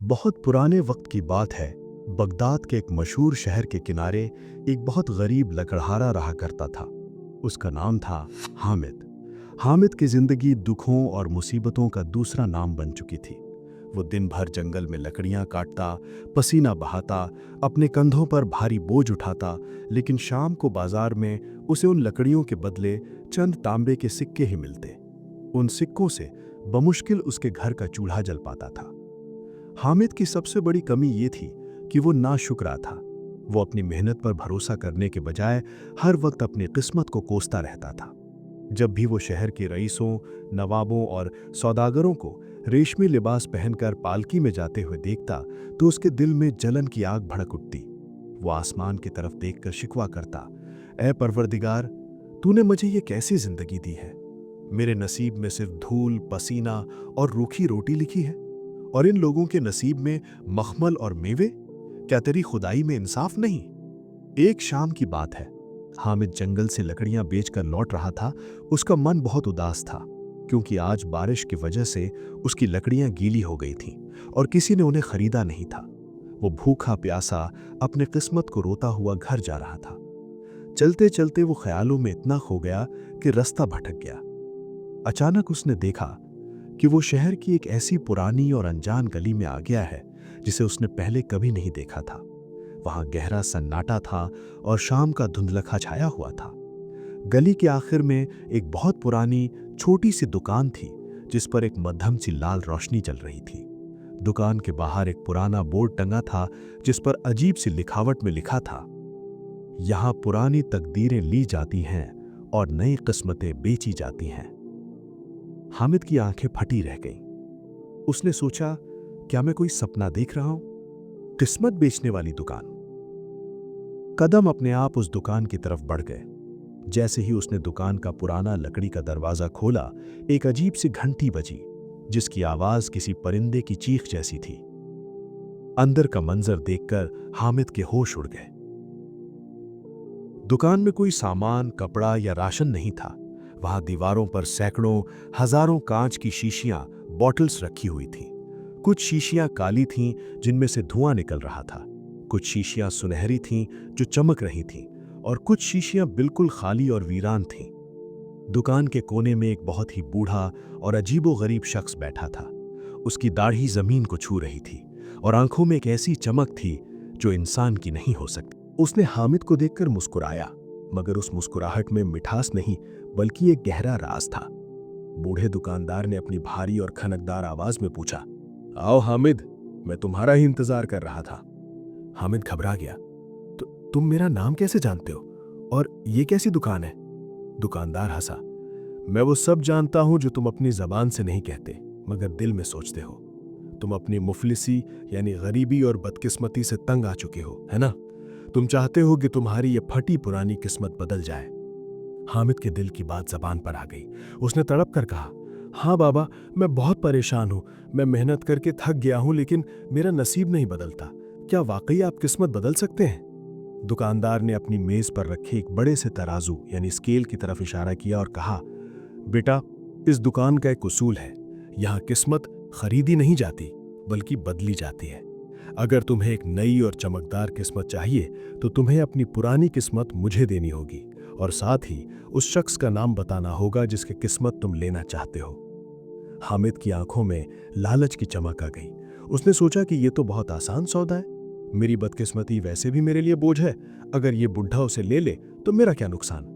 बहुत पुराने वक्त की बात है। बगदाद के एक मशहूर शहर के किनारे एक बहुत गरीब लकड़हारा रहा करता था। उसका नाम था हामिद। हामिद की जिंदगी दुखों और मुसीबतों का दूसरा नाम बन चुकी थी। वो दिन भर जंगल में लकड़ियां काटता, पसीना बहाता, अपने कंधों पर भारी बोझ उठाता, लेकिन शाम को बाजार में उसे उन लकड़ियों के बदले चंद तांबे के सिक्के ही मिलते। उन सिक्कों से बमुश्किल उसके घर का चूल्हा जल पाता था। हामिद की सबसे बड़ी कमी ये थी कि वो नाशुक्रा था। वो अपनी मेहनत पर भरोसा करने के बजाय हर वक्त अपनी किस्मत को कोसता रहता था। जब भी वो शहर के रईसों, नवाबों और सौदागरों को रेशमी लिबास पहनकर पालकी में जाते हुए देखता तो उसके दिल में जलन की आग भड़क उठती। वो आसमान की तरफ देखकर शिकवा करता, ऐ परवरदिगार, तूने मुझे ये कैसी जिंदगी दी है। मेरे नसीब में सिर्फ धूल, पसीना और रूखी रोटी लिखी है, और इन लोगों के नसीब में मखमल और मेवे। क्या तेरी खुदाई में इंसाफ नहीं? एक शाम की बात है। हामिद जंगल से लकड़ियां बेचकर लौट रहा था। उसका मन बहुत उदास था, क्योंकि आज बारिश की वजह से उसकी लकड़ियां गीली हो गई थीं और किसी ने उन्हें खरीदा नहीं था। वो भूखा प्यासा अपने किस्मत को रोता हुआ घर जा रहा था। चलते चलते वो ख्यालों में इतना खो गया कि रास्ता भटक गया। अचानक उसने देखा कि वो शहर की एक ऐसी पुरानी और अनजान गली में आ गया है जिसे उसने पहले कभी नहीं देखा था। वहां गहरा सन्नाटा था और शाम का धुंधलखा छाया हुआ था। गली के आखिर में एक बहुत पुरानी छोटी सी दुकान थी, जिस पर एक मध्यम सी लाल रोशनी चल रही थी। दुकान के बाहर एक पुराना बोर्ड टंगा था, जिस पर अजीब सी लिखावट में लिखा था, यहां पुरानी तकदीरें ली जाती हैं और नई किस्मतें बेची जाती हैं। हामिद की आंखें फटी रह गईं। उसने सोचा, क्या मैं कोई सपना देख रहा हूं? किस्मत बेचने वाली दुकान। कदम अपने आप उस दुकान की तरफ बढ़ गए। जैसे ही उसने दुकान का पुराना लकड़ी का दरवाजा खोला, एक अजीब सी घंटी बजी, जिसकी आवाज किसी परिंदे की चीख जैसी थी। अंदर का मंजर देखकर हामिद के होश उड़ गए। दुकान में कोई सामान, कपड़ा या राशन नहीं था। वहां दीवारों पर सैकड़ों, हजारों कांच की शीशियां, बॉटल्स रखी हुई थीं। कुछ शीशियां काली थीं, जिनमें से धुआं निकल रहा था। कुछ शीशियां सुनहरी थीं, जो चमक रही थीं, और कुछ शीशियां बिल्कुल खाली और वीरान थीं। दुकान के कोने में एक बहुत ही बूढ़ा और अजीबोगरीब शख्स बैठा था। उसकी दाढ़ी जमीन को छू रही थी और आंखों में एक ऐसी चमक थी जो इंसान की नहीं हो सकती। उसने हामिद को देखकर मुस्कुराया, मगर उस मुस्कुराहट में मिठास नहीं, बल्कि एक गहरा राज था। बूढ़े दुकानदार ने अपनी भारी और खनकदार आवाज में पूछा, आओ हामिद, मैं तुम्हारा ही इंतजार कर रहा था। हामिद घबरा गया। तो तुम मेरा नाम कैसे जानते हो, और ये कैसी दुकान है? दुकानदार हंसा। मैं वो सब जानता हूं जो तुम अपनी जबान से नहीं कहते, मगर दिल में सोचते हो। तुम अपनी मुफलिसी यानी गरीबी और बदकिस्मती से तंग आ चुके हो, है ना? तुम चाहते हो कि तुम्हारी ये फटी पुरानी किस्मत बदल जाए। हामिद के दिल की बात जबान पर आ गई। उसने तड़प कर कहा, हाँ बाबा, मैं बहुत परेशान हूं। मैं मेहनत करके थक गया हूं, लेकिन मेरा नसीब नहीं बदलता। क्या वाकई आप किस्मत बदल सकते हैं? दुकानदार ने अपनी मेज पर रखे एक बड़े से तराजू यानी स्केल की तरफ इशारा किया और कहा, बेटा, इस दुकान का एक उसूल है। यहां किस्मत खरीदी नहीं जाती, बल्कि बदली जाती है। अगर तुम्हें एक नई और चमकदार किस्मत चाहिए, तो तुम्हें अपनी पुरानी किस्मत मुझे देनी होगी, और साथ ही उस शख्स का नाम बताना होगा जिसकी किस्मत तुम लेना चाहते हो। हामिद की आंखों में लालच की चमक आ गई। उसने सोचा कि यह तो बहुत आसान सौदा है। मेरी बदकिस्मती वैसे भी मेरे लिए बोझ है। अगर ये बुढ़ा उसे ले ले तो मेरा क्या नुकसान?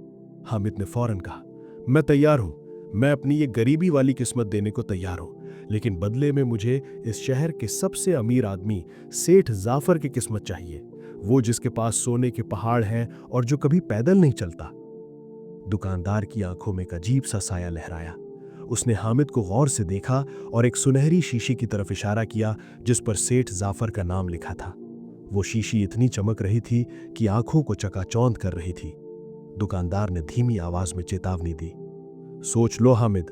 हामिद ने फौरन कहा, मैं तैयार हूं। मैं अपनी ये गरीबी वाली किस्मत देने को तैयार हूं, लेकिन बदले में मुझे इस शहर के सबसे अमीर आदमी सेठ जाफर की किस्मत चाहिए। वो जिसके पास सोने के पहाड़ हैं और जो कभी पैदल नहीं चलता। दुकानदार की आंखों में एक अजीब सा साया लहराया। उसने हामिद को गौर से देखा और एक सुनहरी शीशी की तरफ इशारा किया, जिस पर सेठ जाफर का नाम लिखा था। वो शीशी इतनी चमक रही थी कि आंखों को चकाचौंध कर रही थी। दुकानदार ने धीमी आवाज में चेतावनी दी, सोच लो हामिद,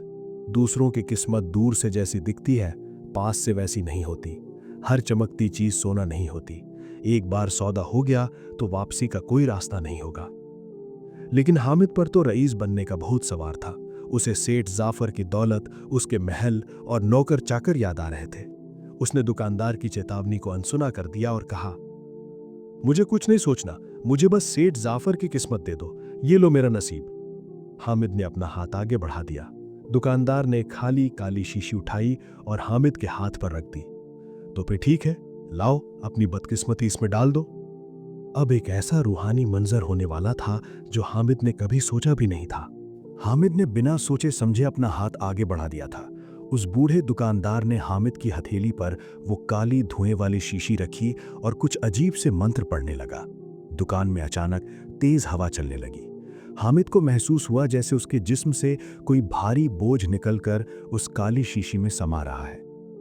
दूसरों की किस्मत दूर से जैसी दिखती है, पास से वैसी नहीं होती। हर चमकती चीज सोना नहीं होती। एक बार सौदा हो गया तो वापसी का कोई रास्ता नहीं होगा। लेकिन हामिद पर तो रईस बनने का भूत सवार था। उसे सेठ जाफर की दौलत, उसके महल और नौकर चाकर याद आ रहे थे। उसने दुकानदार की चेतावनी को अनसुना कर दिया और कहा, मुझे कुछ नहीं सोचना, मुझे बस सेठ जाफर की किस्मत दे दो, ये लो मेरा नसीब। हामिद ने अपना हाथ आगे बढ़ा दिया। दुकानदार ने खाली काली शीशी उठाई और हामिद के हाथ पर रख दी। तो फिर ठीक है, लाओ अपनी बदकिस्मती इसमें डाल दो। अब एक ऐसा रूहानी मंजर होने वाला था जो हामिद ने कभी सोचा भी नहीं था। हामिद ने बिना सोचे समझे अपना हाथ आगे बढ़ा दिया था। उस बूढ़े दुकानदार ने हामिद की हथेली पर वो काली धुएं वाली शीशी रखी और कुछ अजीब से मंत्र पढ़ने लगा। दुकान में अचानक तेज हवा चलने लगी। हामिद को महसूस हुआ जैसे उसके जिस्म से कोई भारी बोझ निकलकर उस काली शीशी में समा रहा है।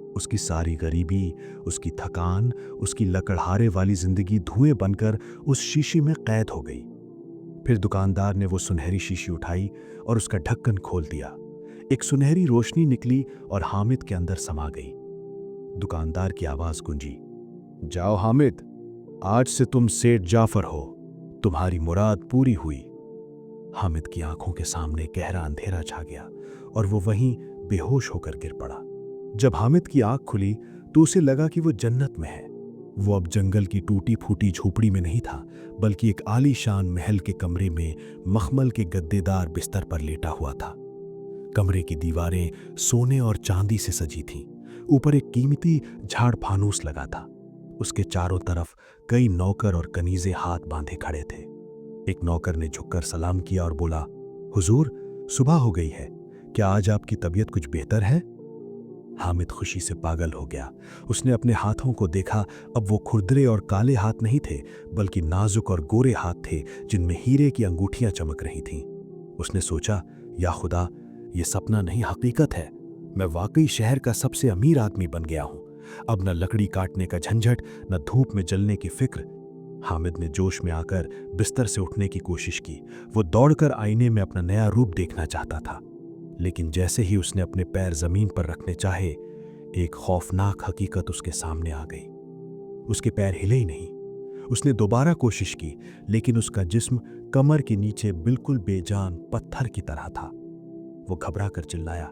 उसकी सारी गरीबी, उसकी थकान, उसकी लकड़हारे वाली जिंदगी धुएं बनकर उस शीशी में कैद हो गई। फिर दुकानदार ने वो सुनहरी शीशी उठाई और उसका ढक्कन खोल दिया। एक सुनहरी रोशनी निकली और हामिद के अंदर समा गई। दुकानदार की आवाज गूंजी, जाओ हामिद, आज से तुम सेठ जाफर हो, तुम्हारी मुराद पूरी हुई। हामिद की आंखों के सामने गहरा अंधेरा छा गया और वो वहीं बेहोश होकर गिर पड़ा। जब हामिद की आंख खुली तो उसे लगा कि वो जन्नत में है। वो अब जंगल की टूटी फूटी झोपड़ी में नहीं था, बल्कि एक आलीशान महल के कमरे में मखमल के गद्देदार बिस्तर पर लेटा हुआ था। कमरे की दीवारें सोने और चांदी से सजी थीं। ऊपर एक कीमती झाड़ फानूस लगा था। उसके चारों तरफ कई नौकर और कनीजे हाथ बांधे खड़े थे। एक नौकर ने झुककर सलाम किया और बोला, हुजूर, सुबह हो गई है, क्या आज आपकी तबीयत कुछ बेहतर है? हामिद खुशी से पागल हो गया। उसने अपने हाथों को देखा। अब वो खुरदरे और काले हाथ नहीं थे, बल्कि नाजुक और गोरे हाथ थे जिनमें हीरे की अंगूठियां चमक रही थीं। उसने सोचा, या खुदा, ये सपना नहीं हकीकत है। मैं वाकई शहर का सबसे अमीर आदमी बन गया हूं। अब न लकड़ी काटने का झंझट, न धूप में जलने की फिक्र। हामिद ने जोश में आकर बिस्तर से उठने की कोशिश की। वो दौड़कर आईने में अपना नया रूप देखना चाहता था, लेकिन जैसे ही उसने अपने पैर जमीन पर रखने चाहे, एक खौफनाक हकीकत उसके सामने आ गई। उसके पैर हिले ही नहीं। उसने दोबारा कोशिश की, लेकिन उसका जिस्म कमर के नीचे बिल्कुल बेजान पत्थर की तरह था। वो घबरा कर चिल्लाया,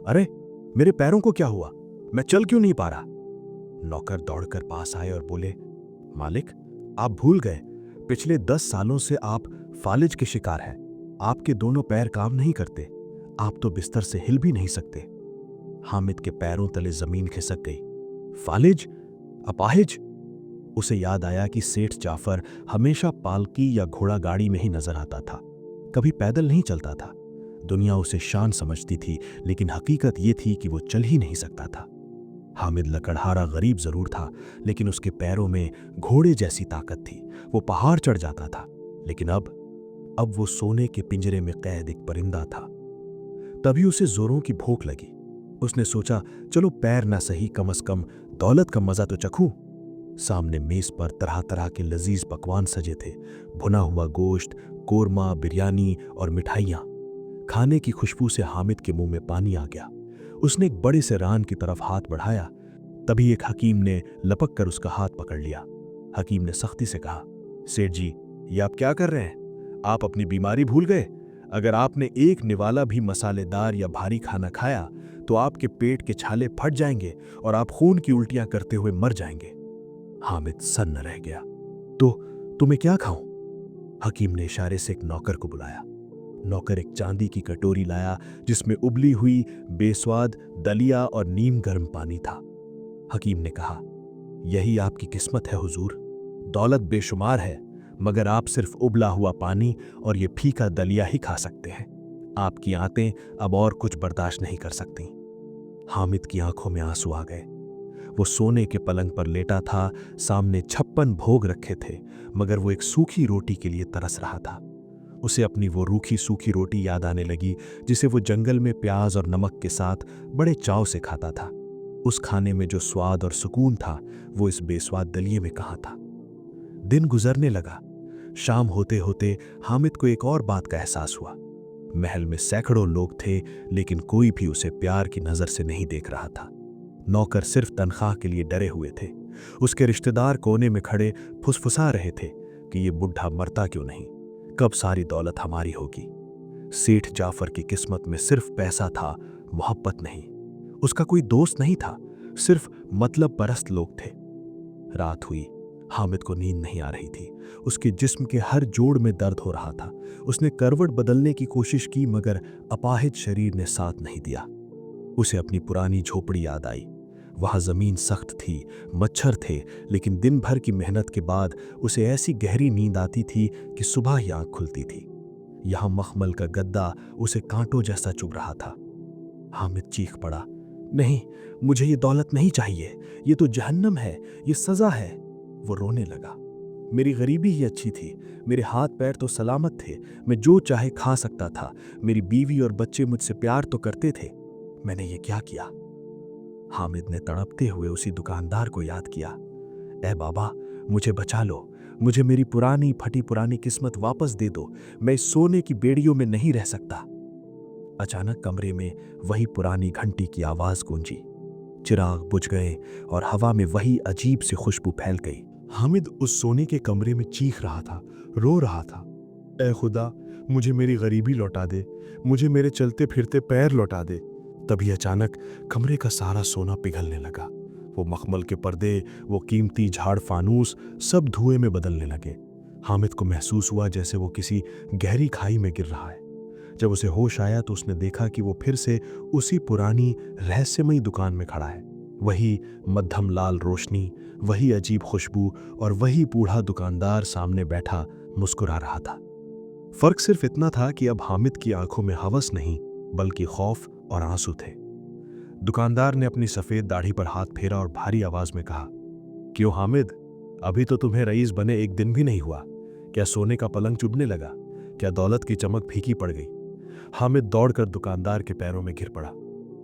अरे मेरे पैरों को क्या हुआ? मैं चल क्यों नहीं पा रहा? नौकर दौड़कर पास आए और बोले, मालिक, आप भूल गए, पिछले 10 सालों से आप फालिज के शिकार हैं। आपके दोनों पैर काम नहीं करते, आप तो बिस्तर से हिल भी नहीं सकते। हामिद के पैरों तले जमीन खिसक गई। फालिज? अपाहिज? उसे याद आया कि सेठ जाफर हमेशा पालकी या घोड़ा गाड़ी में ही नजर आता था, कभी पैदल नहीं चलता था। दुनिया उसे शान समझती थी, लेकिन हकीकत यह थी कि वो चल ही नहीं सकता था। हामिद लकड़हारा गरीब जरूर था, लेकिन उसके पैरों में घोड़े जैसी ताकत थी। वो पहाड़ चढ़ जाता था, लेकिन अब वो सोने के पिंजरे में कैद एक परिंदा था। तभी उसे जोरों की भूख लगी। उसने सोचा, चलो पैर ना सही, कम से कम दौलत का मजा तो चखूं। सामने मेज पर तरह तरह के लजीज पकवान सजे थे, भुना हुआ गोश्त, कोरमा, बिरयानी और मिठाइयाँ। खाने की खुशबू से हामिद के मुंह में पानी आ गया। उसने एक बड़े से रान की तरफ हाथ बढ़ाया। तभी एक हकीम ने लपक कर उसका हाथ पकड़ लिया। हकीम ने सख्ती से कहा, सेठ जी, ये आप क्या कर रहे हैं? आप अपनी बीमारी भूल गए? अगर आपने एक निवाला भी मसालेदार या भारी खाना खाया तो आपके पेट के छाले फट जाएंगे और आप खून की उल्टियां करते हुए मर जाएंगे। हामिद सन्न रह गया। तो तुम्हें क्या खाऊं? हकीम ने इशारे से एक नौकर को बुलाया। नौकर एक चांदी की कटोरी लाया जिसमें उबली हुई बेस्वाद दलिया और नीम गर्म पानी था। हकीम ने कहा, यही आपकी किस्मत है हुजूर। दौलत बेशुमार है, मगर आप सिर्फ उबला हुआ पानी और ये फीका दलिया ही खा सकते हैं। आपकी आंतें अब और कुछ बर्दाश्त नहीं कर सकती। हामिद की आंखों में आंसू आ गए। वो सोने के पलंग पर लेटा था। सामने 56 भोग रखे थे, मगर वो एक सूखी रोटी के लिए तरस रहा था। उसे अपनी वो रूखी सूखी रोटी याद आने लगी जिसे वो जंगल में प्याज और नमक के साथ बड़े चाव से खाता था। उस खाने में जो स्वाद और सुकून था, वो इस बेस्वाद दलिये में कहाँ था? दिन गुजरने लगा। शाम होते होते हामिद को एक और बात का एहसास हुआ। महल में सैकड़ों लोग थे, लेकिन कोई भी उसे प्यार की नजर से नहीं देख रहा था। नौकर सिर्फ तनख्वाह के लिए डरे हुए थे। उसके रिश्तेदार कोने में खड़े फुसफुसा रहे थे कि ये बुढ़ा मरता क्यों नहीं, कब सारी दौलत हमारी होगी। सेठ जाफर की किस्मत में सिर्फ पैसा था, मोहब्बत नहीं। उसका कोई दोस्त नहीं था, सिर्फ मतलब परस्त लोग थे। रात हुई। हामिद को नींद नहीं आ रही थी। उसके जिस्म के हर जोड़ में दर्द हो रहा था। उसने करवट बदलने की कोशिश की मगर अपाहिज शरीर ने साथ नहीं दिया। उसे अपनी पुरानी झोपड़ी याद आई। वहां जमीन सख्त थी, मच्छर थे, लेकिन दिन भर की मेहनत के बाद उसे ऐसी गहरी नींद आती थी कि सुबह ही आंख खुलती थी। यहां मखमल का गद्दा उसे कांटों जैसा चुभ रहा था। हामिद चीख पड़ा, नहीं, मुझे ये दौलत नहीं चाहिए, ये तो जहन्नम है, ये सजा है। वो रोने लगा। मेरी गरीबी ही अच्छी थी, मेरे हाथ पैर तो सलामत थे, मैं जो चाहे खा सकता था, मेरी बीवी और बच्चे मुझसे प्यार तो करते थे, मैंने ये क्या किया? हामिद ने तड़पते हुए उसी दुकानदार को याद किया। ए बाबा, मुझे बचा लो, मुझे मेरी पुरानी फटी पुरानी किस्मत वापस दे दो, मैं इस सोने की बेड़ियों में नहीं रह सकता। अचानक कमरे में वही पुरानी घंटी की आवाज गूंजी। चिराग बुझ गए और हवा में वही अजीब सी खुशबू फैल गई। हामिद उस सोने के कमरे में चीख रहा था, रो रहा था, ए खुदा, मुझे मेरी गरीबी लौटा दे, मुझे मेरे चलते फिरते पैर लौटा दे। तभी अचानक कमरे का सारा सोना पिघलने लगा। वो मखमल के पर्दे, वो कीमती झाड़ फानूस, सब धुएं में बदलने लगे। हामिद को महसूस हुआ जैसे वो किसी गहरी खाई में गिर रहा है। जब उसे होश आया तो उसने देखा कि वो फिर से उसी पुरानी रहस्यमयी दुकान में खड़ा है। वही मध्यम लाल रोशनी, वही अजीब खुशबू और वही बूढ़ा दुकानदार सामने बैठा मुस्कुरा रहा था। फर्क सिर्फ इतना था कि अब हामिद की आंखों में हवस नहीं बल्कि खौफ और आंसू थे। दुकानदार ने अपनी सफेद दाढ़ी पर हाथ फेरा और भारी आवाज में कहा, क्यों हामिद, अभी तो तुम्हें रईस बने एक दिन भी नहीं हुआ। क्या सोने का पलंग चुभने लगा? क्या दौलत की चमक फीकी पड़ गई? हामिद दौड़कर दुकानदार के पैरों में गिर पड़ा।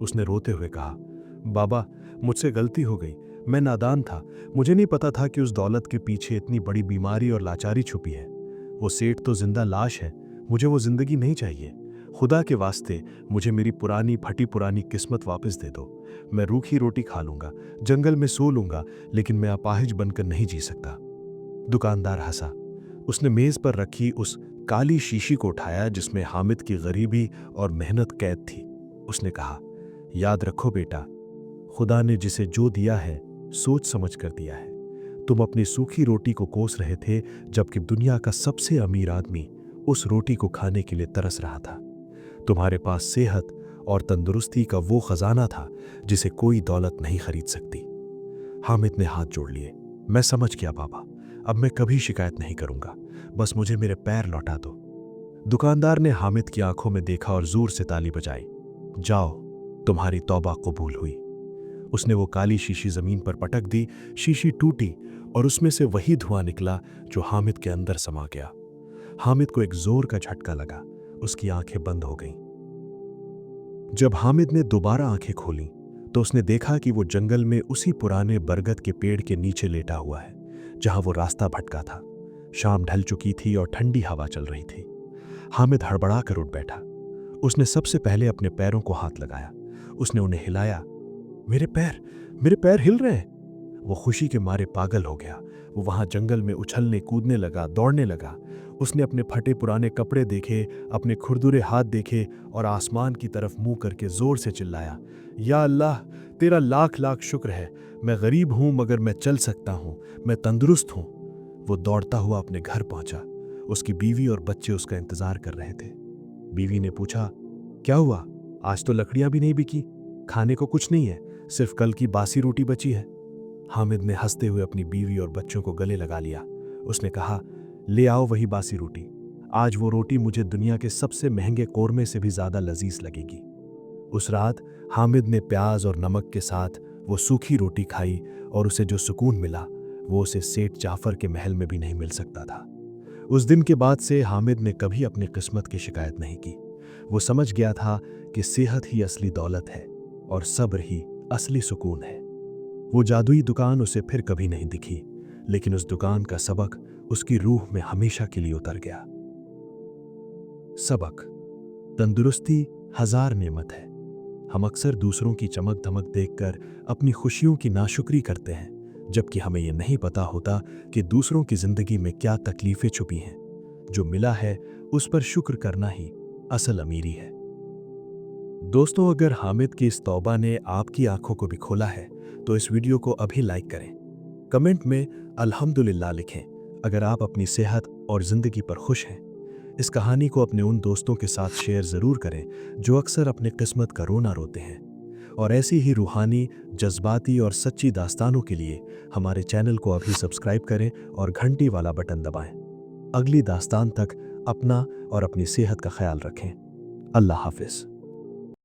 उसने रोते हुए कहा, बाबा, मुझसे गलती हो गई, मैं नादान था, मुझे नहीं पता था कि उस दौलत के पीछे इतनी बड़ी बीमारी और लाचारी छुपी है। वो सेठ तो जिंदा लाश है, मुझे वो जिंदगी नहीं चाहिए। खुदा के वास्ते मुझे मेरी पुरानी फटी पुरानी किस्मत वापस दे दो। मैं रूखी रोटी खा लूंगा, जंगल में सो लूंगा, लेकिन मैं अपाहिज बनकर नहीं जी सकता। दुकानदार हंसा। उसने मेज पर रखी उस काली शीशी को उठाया जिसमें हामिद की गरीबी और मेहनत कैद थी। उसने कहा, याद रखो बेटा, खुदा ने जिसे जो दिया है सोच समझ कर दिया है। तुम अपनी सूखी रोटी को कोस रहे थे जबकि दुनिया का सबसे अमीर आदमी उस रोटी को खाने के लिए तरस रहा था। तुम्हारे पास सेहत और तंदुरुस्ती का वो खजाना था जिसे कोई दौलत नहीं खरीद सकती। हामिद ने हाथ जोड़ लिए। मैं समझ गया बाबा, अब मैं कभी शिकायत नहीं करूंगा, बस मुझे मेरे पैर लौटा दो। दुकानदार ने हामिद की आंखों में देखा और जोर से ताली बजाई। जाओ, तुम्हारी तौबा कबूल हुई। उसने वो काली शीशी जमीन पर पटक दी। शीशी टूटी और उसमें से वही धुआं निकला जो हामिद के अंदर समा गया। हामिद को एक जोर का झटका लगा, उसकी आंखें बंद हो गईं। जब हामिद ने दोबारा आंखें खोलीं तो उसने देखा कि वो जंगल में उसी पुराने बरगद के पेड़ के नीचे लेटा हुआ है जहां वो रास्ता भटका था। शाम ढल चुकी थी और ठंडी हवा चल रही थी। हामिद हड़बड़ा कर उठ बैठा। उसने सबसे पहले अपने पैरों को हाथ लगाया। उसने उन्हें हिलाया। मेरे पैर हिल रहे हैं। वो खुशी के मारे पागल हो गया। वो वहां जंगल में उछलने कूदने लगा, दौड़ने लगा। उसने अपने फटे पुराने कपड़े देखे, अपने खुरदुरे हाथ देखे और आसमान की तरफ मुंह करके जोर से चिल्लाया, या अल्लाह, तेरा लाख लाख शुक्र है। मैं गरीब हूं मगर मैं चल सकता हूं, मैं तंदुरुस्त हूं। वो दौड़ता हुआ अपने घर पहुंचा। उसकी बीवी और बच्चे उसका इंतजार कर रहे थे। बीवी ने पूछा, क्या हुआ? आज तो लकड़ियां भी नहीं बिकी, खाने को कुछ नहीं है, सिर्फ कल की बासी रोटी बची है। हामिद ने हंसते हुए अपनी बीवी और बच्चों को गले लगा लिया। उसने कहा, ले आओ वही बासी रोटी। आज वो रोटी मुझे दुनिया के सबसे महंगे कोरमे से भी ज्यादा लजीज लगेगी। उस रात हामिद ने प्याज और नमक के साथ वो सूखी रोटी खाई और उसे जो सुकून मिला वो उसे सेठ जाफर के महल में भी नहीं मिल सकता था। उस दिन के बाद से हामिद ने कभी अपनी किस्मत की शिकायत नहीं की। वो समझ गया था कि सेहत ही असली दौलत है और सब्र ही असली सुकून है। वो जादुई दुकान उसे फिर कभी नहीं दिखी, लेकिन उस दुकान का सबक उसकी रूह में हमेशा के लिए उतर गया। सबक: तंदुरुस्ती हजार नेमत है। हम अक्सर दूसरों की चमक धमक देखकर अपनी खुशियों की नाशुक्री करते हैं, जबकि हमें यह नहीं पता होता कि दूसरों की जिंदगी में क्या तकलीफें छुपी हैं। जो मिला है उस पर शुक्र करना ही असल अमीरी है। दोस्तों, अगर हामिद की इस तौबा ने आपकी आंखों को भी खोला है तो इस वीडियो को अभी लाइक करें। कमेंट में अल्हम्दुलिल्लाह लिखें अगर आप अपनी सेहत और ज़िंदगी पर खुश हैं। इस कहानी को अपने उन दोस्तों के साथ शेयर ज़रूर करें जो अक्सर अपनी किस्मत का रोना रोते हैं। और ऐसी ही रूहानी, जज्बाती और सच्ची दास्तानों के लिए हमारे चैनल को अभी सब्सक्राइब करें और घंटी वाला बटन दबाएं। अगली दास्तान तक अपना और अपनी सेहत का ख्याल रखें। अल्लाह हाफिज़।